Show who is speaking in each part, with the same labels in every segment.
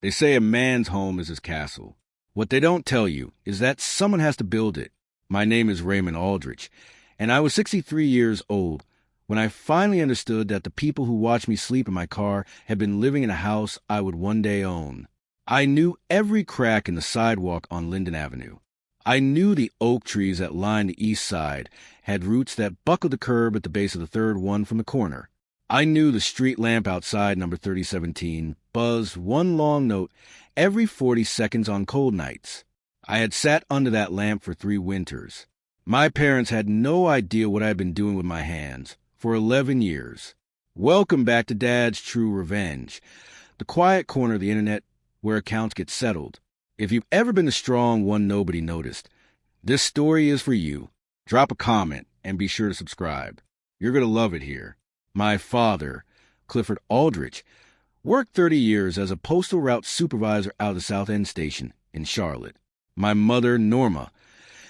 Speaker 1: They say a man's home is his castle. What they don't tell you is that someone has to build it. My name is Raymond Aldrich, and I was 63 years old when I finally understood that the people who watched me sleep in my car had been living in a house I would one day own. I knew every crack in the sidewalk on Linden Avenue. I knew the oak trees that lined the east side had roots that buckled the curb at the base of the third one from the corner. I knew the street lamp outside number 3017 buzzed one long note every 40 seconds on cold nights. I had sat under that lamp for 3 winters. My parents had no idea what I had been doing with my hands for 11 years. Welcome back to Dad's True Revenge, the quiet corner of the internet where accounts get settled. If you've ever been the strong one nobody noticed, this story is for you. Drop a comment and be sure to subscribe. You're going to love it here. My father, Clifford Aldrich, worked 30 years as a postal route supervisor out of the South End station in Charlotte. My mother, Norma,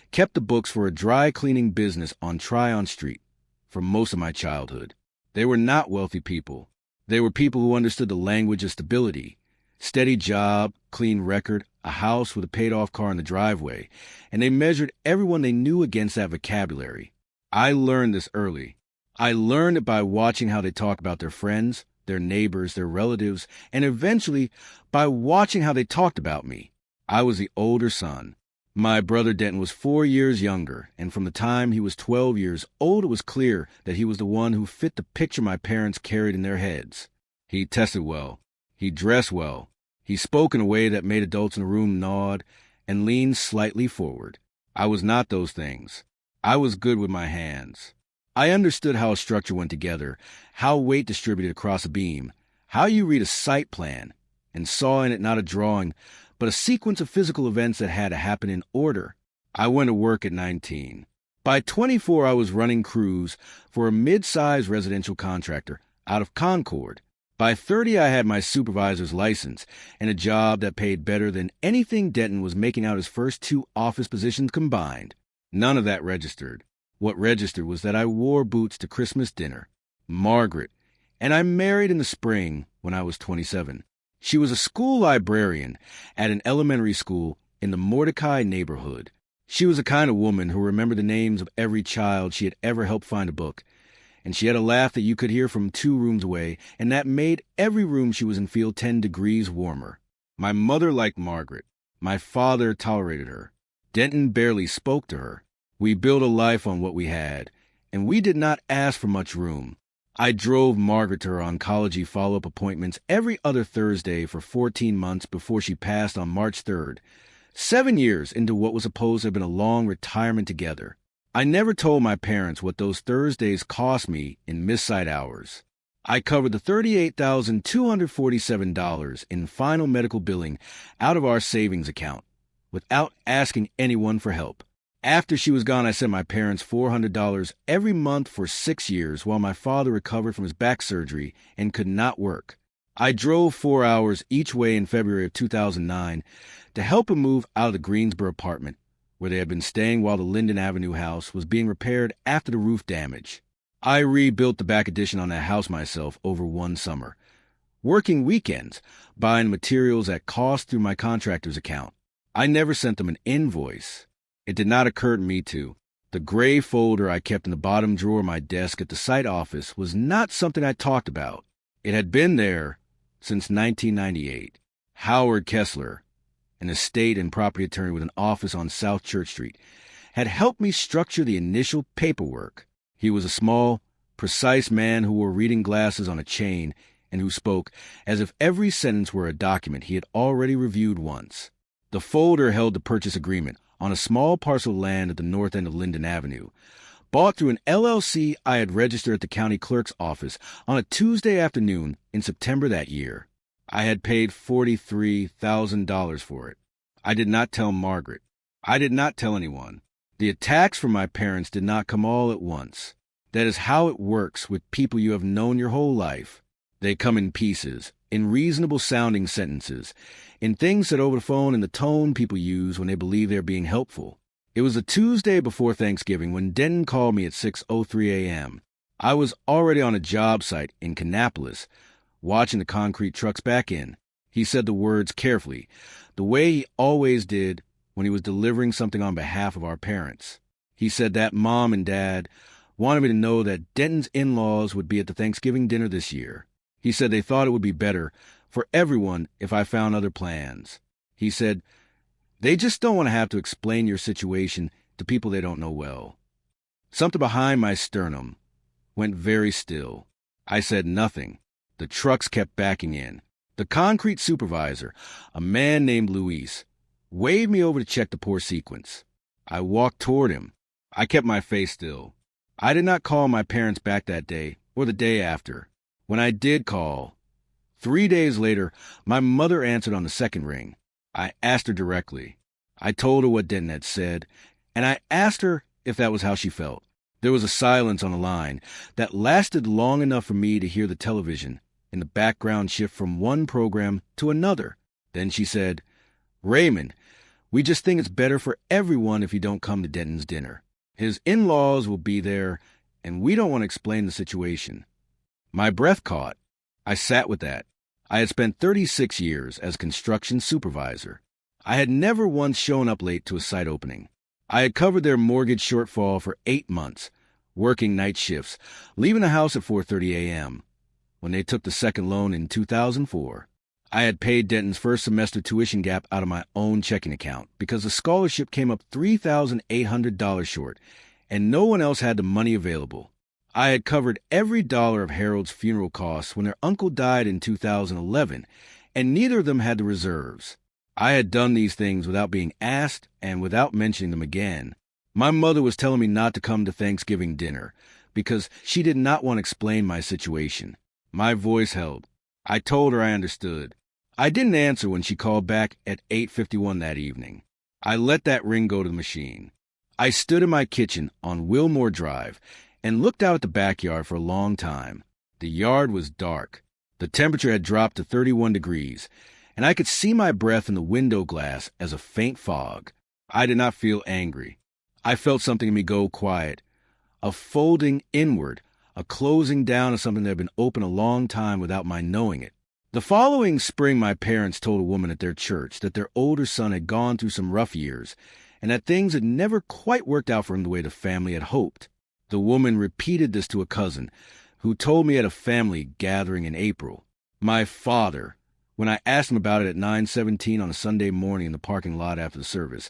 Speaker 1: kept the books for a dry cleaning business on Tryon Street for most of my childhood. They were not wealthy people. They were people who understood the language of stability. Steady job, clean record, a house with a paid-off car in the driveway, and they measured everyone they knew against that vocabulary. I learned this early. I learned it by watching how they talked about their friends, their neighbors, their relatives, and eventually by watching how they talked about me. I was the older son. My brother Denton was 4 years younger, and from the time he was 12 years old, it was clear that he was the one who fit the picture my parents carried in their heads. He tested well. He dressed well. He spoke in a way that made adults in the room nod and lean slightly forward. I was not those things. I was good with my hands. I understood how a structure went together, how weight distributed across a beam, how you read a site plan, and saw in it not a drawing, but a sequence of physical events that had to happen in order. I went to work at 19. By 24, I was running crews for a mid-sized residential contractor out of Concord. By 30, I had my supervisor's license and a job that paid better than anything Denton was making out his first 2 office positions combined. None of that registered. What registered was that I wore boots to Christmas dinner. Margaret. And I married in the spring when I was 27. She was a school librarian at an elementary school in the Mordecai neighborhood. She was the kind of woman who remembered the names of every child she had ever helped find a book. And she had a laugh that you could hear from 2 rooms away, and that made every room she was in feel 10 degrees warmer. My mother liked Margaret. My father tolerated her. Denton barely spoke to her. We built a life on what we had, and we did not ask for much room. I drove Margaret to her oncology follow-up appointments every other Thursday for 14 months before she passed on March 3rd, 7 years into what was supposed to have been a long retirement together. I never told my parents what those Thursdays cost me in missed site hours. I covered the $38,247 in final medical billing out of our savings account without asking anyone for help. After she was gone, I sent my parents $400 every month for 6 years while my father recovered from his back surgery and could not work. I drove 4 hours each way in February of 2009 to help him move out of the Greensboro apartment where they had been staying while the Linden Avenue house was being repaired after the roof damage. I rebuilt the back addition on that house myself over one summer, working weekends, buying materials at cost through my contractor's account. I never sent them an invoice. It did not occur to me to. The gray folder I kept in the bottom drawer of my desk at the site office was not something I talked about. It had been there since 1998. Howard Kessler, an estate and property attorney with an office on South Church Street, had helped me structure the initial paperwork. He was a small, precise man who wore reading glasses on a chain and who spoke as if every sentence were a document he had already reviewed once. The folder held the purchase agreement on a small parcel of land at the north end of Linden Avenue, bought through an LLC I had registered at the county clerk's office on a Tuesday afternoon in September that year. I had paid $43,000 for it. I did not tell Margaret. I did not tell anyone. The attacks from my parents did not come all at once. That is how it works with people you have known your whole life. They come in pieces, in reasonable-sounding sentences, in things said over the phone and the tone people use when they believe they're being helpful. It was a Tuesday before Thanksgiving when Denton called me at 6:03 a.m. I was already on a job site in Kannapolis, watching the concrete trucks back in. He said the words carefully, the way he always did when he was delivering something on behalf of our parents. He said that Mom and Dad wanted me to know that Denton's in-laws would be at the Thanksgiving dinner this year. He said they thought it would be better for everyone if I found other plans. He said, they just don't want to have to explain your situation to people they don't know well. Something behind my sternum went very still. I said nothing. The trucks kept backing in. The concrete supervisor, a man named Luis, waved me over to check the pour sequence. I walked toward him. I kept my face still. I did not call my parents back that day or the day after. When I did call, 3 days later, my mother answered on the second ring. I asked her directly. I told her what Denton had said, and I asked her if that was how she felt. There was a silence on the line that lasted long enough for me to hear the television in the background shift from one program to another. Then she said, Raymond, we just think it's better for everyone if you don't come to Denton's dinner. His in-laws will be there, and we don't want to explain the situation. My breath caught. I sat with that. I had spent 36 years as construction supervisor. I had never once shown up late to a site opening. I had covered their mortgage shortfall for 8 months, working night shifts, leaving the house at 4:30 a.m. when they took the second loan in 2004. I had paid Denton's first semester tuition gap out of my own checking account because the scholarship came up $3,800 short, and no one else had the money available. I had covered every dollar of Harold's funeral costs when their uncle died in 2011, and neither of them had the reserves. I had done these things without being asked and without mentioning them again. My mother was telling me not to come to Thanksgiving dinner because she did not want to explain my situation. My voice held. I told her I understood. I didn't answer when she called back at 8:51 that evening. I let that ring go to the machine. I stood in my kitchen on Wilmore Drive and looked out at the backyard for a long time. The yard was dark. The temperature had dropped to 31 degrees, and I could see my breath in the window glass as a faint fog. I did not feel angry. I felt something in me go quiet, a folding inward, a closing down of something that had been open a long time without my knowing it. The following spring, my parents told a woman at their church that their older son had gone through some rough years and that things had never quite worked out for him the way the family had hoped. The woman repeated this to a cousin who told me at a family gathering in April. My father, when I asked him about it at 9:17 on a Sunday morning in the parking lot after the service,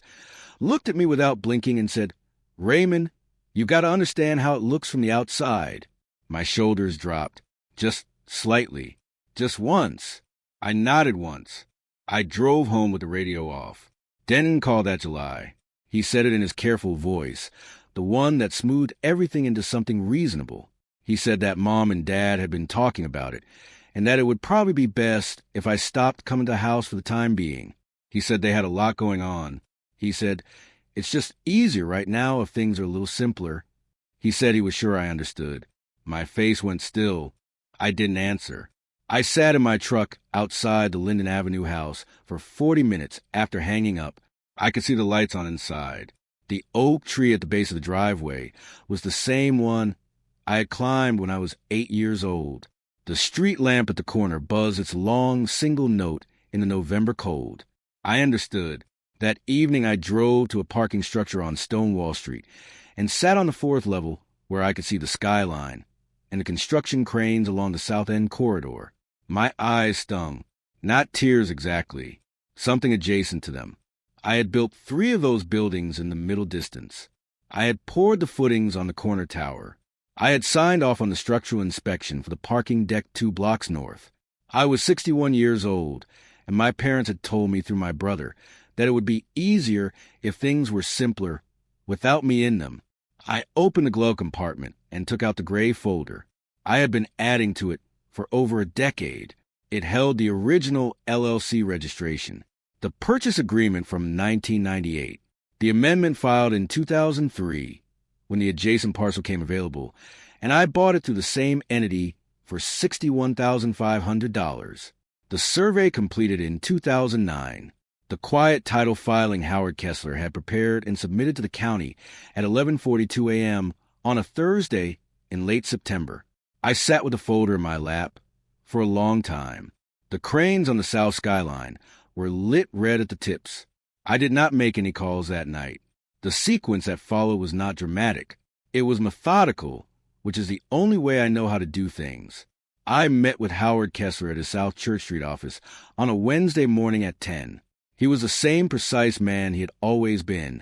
Speaker 1: looked at me without blinking and said, Raymond, you got to understand how it looks from the outside. My shoulders dropped, just slightly, just once. I nodded once. I drove home with the radio off. Denton called that July. He said it in his careful voice, the one that smoothed everything into something reasonable. He said that Mom and Dad had been talking about it, and that it would probably be best if I stopped coming to the house for the time being. He said they had a lot going on. He said, it's just easier right now if things are a little simpler. He said he was sure I understood. My face went still. I didn't answer. I sat in my truck outside the Linden Avenue house for 40 minutes after hanging up. I could see the lights on inside. The oak tree at the base of the driveway was the same one I had climbed when I was 8 years old. The street lamp at the corner buzzed its long single note in the November cold. I understood. That evening I drove to a parking structure on Stonewall Street and sat on the 4th level where I could see the skyline and the construction cranes along the South End corridor. My eyes stung. Not tears exactly. Something adjacent to them. I had built 3 of those buildings in the middle distance. I had poured the footings on the corner tower. I had signed off on the structural inspection for the parking deck 2 blocks north. I was 61 years old, and my parents had told me through my brother that it would be easier if things were simpler without me in them. I opened the glove compartment and took out the gray folder. I had been adding to it for over a decade. It held the original LLC registration, the purchase agreement from 1998, the amendment filed in 2003 when the adjacent parcel came available, and I bought it through the same entity for $61,500. The survey completed in 2009. The quiet title filing Howard Kessler had prepared and submitted to the county at 11:42 a.m. on a Thursday in late September. I sat with the folder in my lap for a long time. The cranes on the south skyline were lit red at the tips. I did not make any calls that night. The sequence that followed was not dramatic. It was methodical, which is the only way I know how to do things. I met with Howard Kessler at his South Church Street office on a Wednesday morning at 10. He was the same precise man he had always been.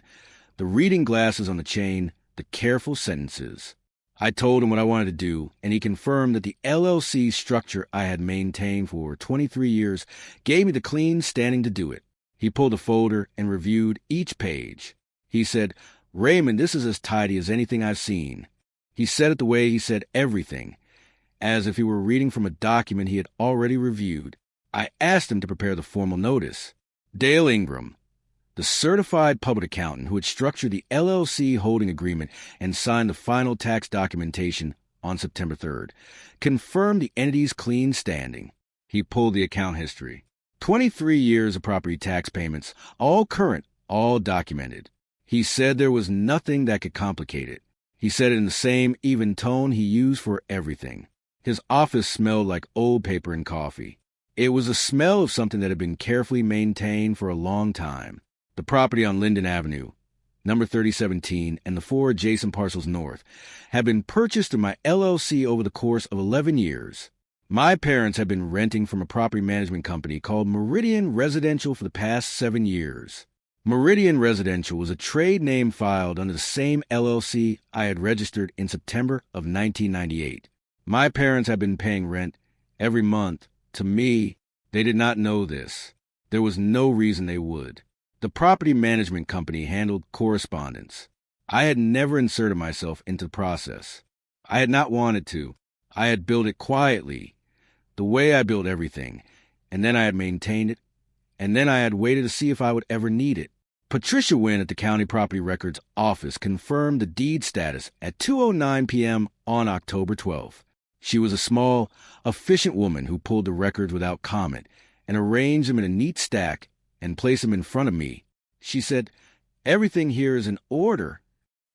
Speaker 1: The reading glasses on the chain, the careful sentences. I told him what I wanted to do, and he confirmed that the LLC structure I had maintained for 23 years gave me the clean standing to do it. He pulled a folder and reviewed each page. He said, "Raymond, this is as tidy as anything I've seen." He said it the way he said everything, as if he were reading from a document he had already reviewed. I asked him to prepare the formal notice. Dale Ingram, the certified public accountant who had structured the LLC holding agreement and signed the final tax documentation on September 3rd, confirmed the entity's clean standing. He pulled the account history. 23 years of property tax payments, all current, all documented. He said there was nothing that could complicate it. He said it in the same even tone he used for everything. His office smelled like old paper and coffee. It was the smell of something that had been carefully maintained for a long time. The property on Linden Avenue, number 3017, and the 4 adjacent parcels north, had been purchased through my LLC over the course of 11 years. My parents had been renting from a property management company called Meridian Residential for the past 7 years. Meridian Residential was a trade name filed under the same LLC I had registered in September of 1998. My parents had been paying rent every month. To me, they did not know this. There was no reason they would. The property management company handled correspondence. I had never inserted myself into the process. I had not wanted to. I had built it quietly, the way I built everything, and then I had maintained it, and then I had waited to see if I would ever need it. Patricia Wynn at the County Property Records Office confirmed the deed status at 2:09 p.m. on October 12th. She was a small, efficient woman who pulled the records without comment and arranged them in a neat stack and placed them in front of me. She said, "Everything here is in order."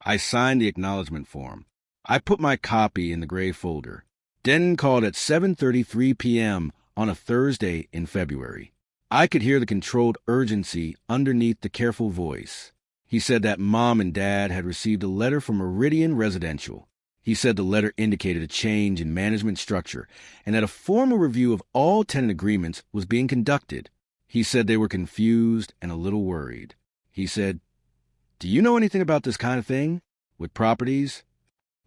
Speaker 1: I signed the acknowledgement form. I put my copy in the gray folder. Denton called at 7:33 p.m. on a Thursday in February. I could hear the controlled urgency underneath the careful voice. He said that Mom and Dad had received a letter from Meridian Residential. He said the letter indicated a change in management structure and that a formal review of all tenant agreements was being conducted. He said they were confused and a little worried. He said, "Do you know anything about this kind of thing with properties?"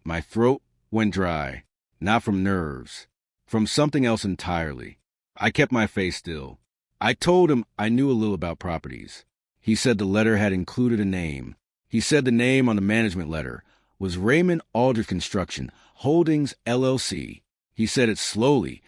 Speaker 1: My throat went dry, not from nerves, from something else entirely. I kept my face still. I told him I knew a little about properties. He said the letter had included a name. He said the name on the management letter was Raymond Aldrich Construction Holdings, LLC. He said it slowly,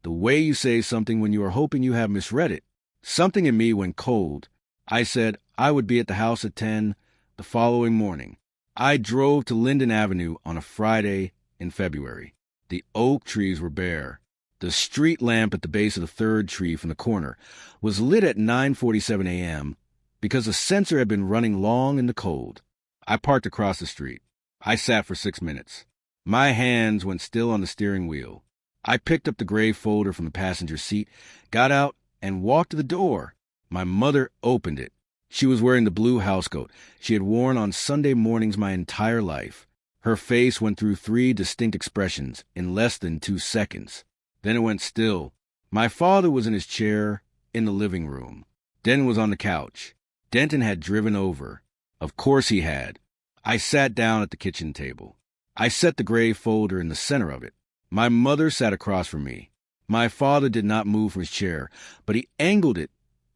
Speaker 1: the way you say something when you are hoping you have misread it. Something in me went cold. I said I would be at the house at 10 the following morning. I drove to Linden Avenue on a Friday in February. The oak trees were bare. The street lamp at the base of the third tree from the corner was lit at 9:47 a.m. because the sensor had been running long in the cold. I parked across the street. I sat for 6 minutes. My hands went still on the steering wheel. I picked up the gray folder from the passenger seat, got out, and walked to the door. My mother opened it. She was wearing the blue housecoat she had worn on Sunday mornings my entire life. Her face went through 3 distinct expressions in less than 2 seconds. Then it went still. My father was in his chair in the living room. Denton was on the couch. Denton had driven over. Of course he had. I sat down at the kitchen table. I set the gray folder in the center of it. My mother sat across from me. My father did not move from his chair, but he angled it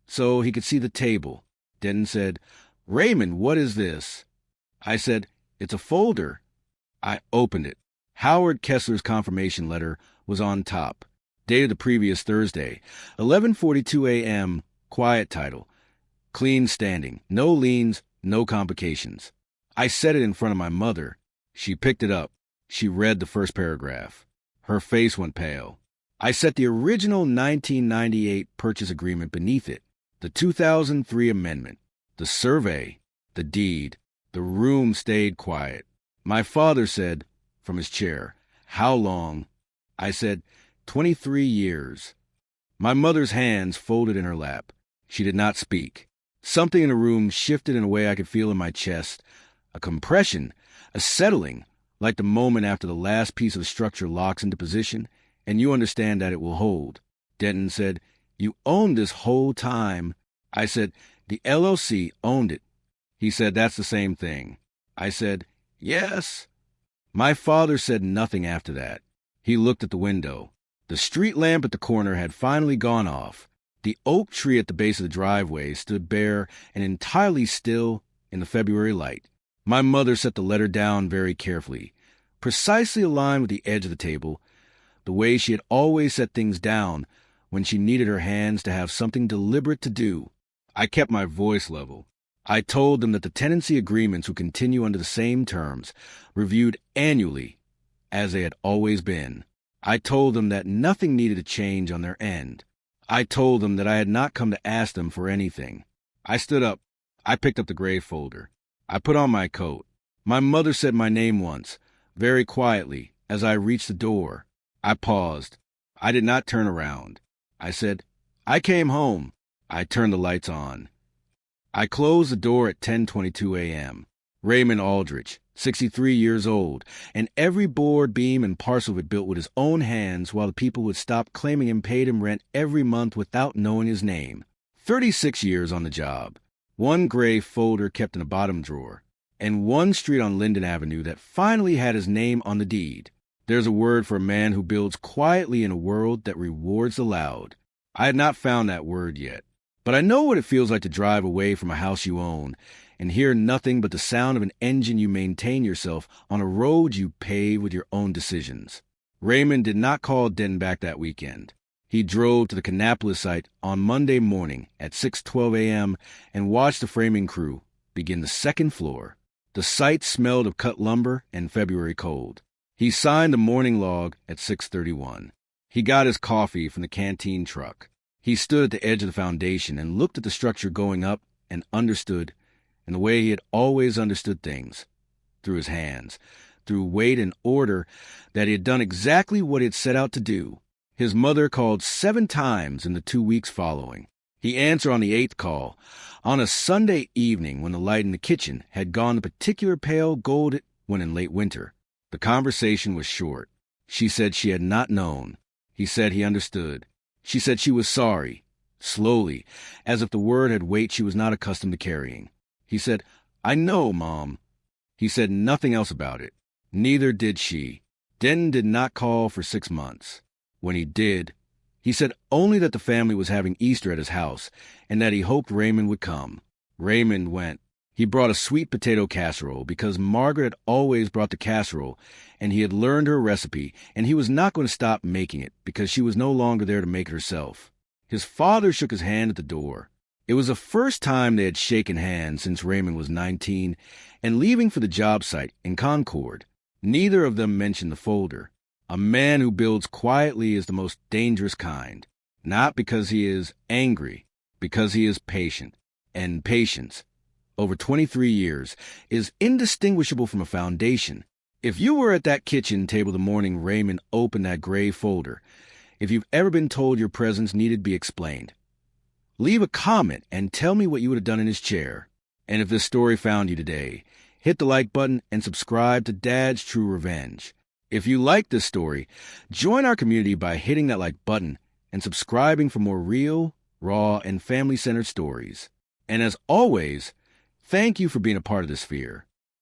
Speaker 1: so he could see the table. Denton said, "Raymond, what is this?" I said, "It's a folder." I opened it. Howard Kessler's confirmation letter was on top, dated the previous Thursday, 11:42 a.m., quiet title, clean standing, no liens, no complications. I set it in front of my mother. She picked it up. She read the first paragraph. Her face went pale. I set the original 1998 purchase agreement beneath it, the 2003 amendment, the survey, the deed. The room stayed quiet. My father said, from his chair, "How long?" I said, 23 years. My mother's hands folded in her lap. She did not speak. Something in the room shifted in a way I could feel in my chest. A compression, a settling, like the moment after the last piece of the structure locks into position, and you understand that it will hold. Denton said, "You owned this whole time." I said, "The LLC owned it." He said, "That's the same thing." I said, "Yes." My father said nothing after that. He looked at the window. The street lamp at the corner had finally gone off. The oak tree at the base of the driveway stood bare and entirely still in the February light. My mother set the letter down very carefully, precisely aligned with the edge of the table, the way she had always set things down when she needed her hands to have something deliberate to do. I kept my voice level. I told them that the tenancy agreements would continue under the same terms, reviewed annually, as they had always been. I told them that nothing needed to change on their end. I told them that I had not come to ask them for anything. I stood up. I picked up the gray folder. I put on my coat. My mother said my name once, very quietly, as I reached the door. I paused. I did not turn around. I said, "I came home." I turned the lights on. I closed the door at 10:22 a.m. Raymond Aldrich, 63 years old, and every board, beam, and parcel of it built with his own hands while the people would stop claiming him paid him rent every month without knowing his name. 36 years on the job. One gray folder kept in a bottom drawer, and one street on Linden Avenue that finally had his name on the deed. There's a word for a man who builds quietly in a world that rewards the loud. I had not found that word yet. But I know what it feels like to drive away from a house you own and hear nothing but the sound of an engine you maintain yourself on a road you pave with your own decisions. Raymond did not call Denton back that weekend. He drove to the Kannapolis site on Monday morning at 6:12 a.m. and watched the framing crew begin the second floor. The site smelled of cut lumber and February cold. He signed the morning log at 6:31. He got his coffee from the canteen truck. He stood at the edge of the foundation and looked at the structure going up and understood, in the way he had always understood things, through his hands, through weight and order, that he had done exactly what he had set out to do. His mother called 7 times in the 2 weeks following. He answered on the 8th call, on a Sunday evening when the light in the kitchen had gone the particular pale gold when in late winter. The conversation was short. She said she had not known. He said he understood. She said she was sorry, slowly, as if the word had weight she was not accustomed to carrying. He said, "I know, Mom." He said nothing else about it. Neither did she. Denton did not call for 6 months. When he did, he said only that the family was having Easter at his house and that he hoped Raymond would come. Raymond went. He brought a sweet potato casserole because Margaret had always brought the casserole, and he had learned her recipe, and he was not going to stop making it because she was no longer there to make it herself. His father shook his hand at the door. It was the first time they had shaken hands since Raymond was 19, and leaving for the job site in Concord. Neither of them mentioned the folder. A man who builds quietly is the most dangerous kind, not because he is angry, because he is patient, and patience, over 23 years, is indistinguishable from a foundation. If you were at that kitchen table the morning Raymond opened that gray folder, if you've ever been told your presence needed to be explained, leave a comment and tell me what you would have done in his chair. And if this story found you today, hit the like button and subscribe to Dad's True Revenge. If you like this story, join our community by hitting that like button and subscribing for more real, raw, and family-centered stories. And as always, thank you for being a part of this sphere.